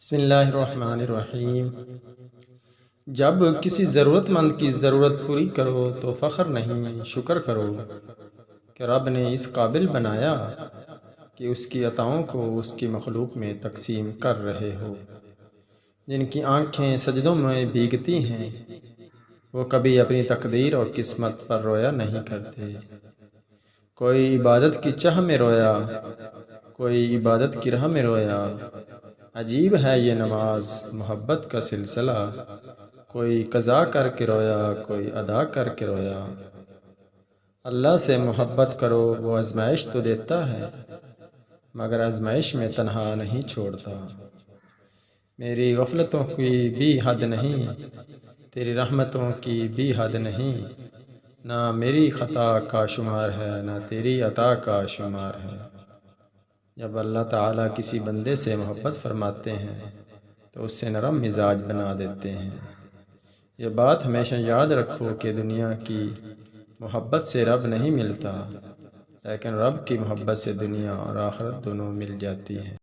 بسم اللہ الرحمن الرحیم۔ جب کسی ضرورت مند کی ضرورت پوری کرو تو فخر نہیں، شکر کرو کہ رب نے اس قابل بنایا کہ اس کی عطاؤں کو اس کی مخلوق میں تقسیم کر رہے ہو۔ جن کی آنکھیں سجدوں میں بھیگتی ہیں وہ کبھی اپنی تقدیر اور قسمت پر رویا نہیں کرتے۔ کوئی عبادت کی چاہ میں رویا، کوئی عبادت کی راہ میں رویا۔ عجیب ہے یہ نماز محبت کا سلسلہ، کوئی قضا کر کے رویا، کوئی ادا کر کے رویا۔ اللہ سے محبت کرو، وہ آزمائش تو دیتا ہے مگر آزمائش میں تنہا نہیں چھوڑتا۔ میری غفلتوں کی بھی حد نہیں، تیری رحمتوں کی بھی حد نہیں۔ نہ میری خطا کا شمار ہے، نہ تیری عطا کا شمار ہے۔ جب اللہ تعالیٰ کسی بندے سے محبت فرماتے ہیں تو اس سے نرم مزاج بنا دیتے ہیں۔ یہ بات ہمیشہ یاد رکھو کہ دنیا کی محبت سے رب نہیں ملتا، لیکن رب کی محبت سے دنیا اور آخرت دونوں مل جاتی ہیں۔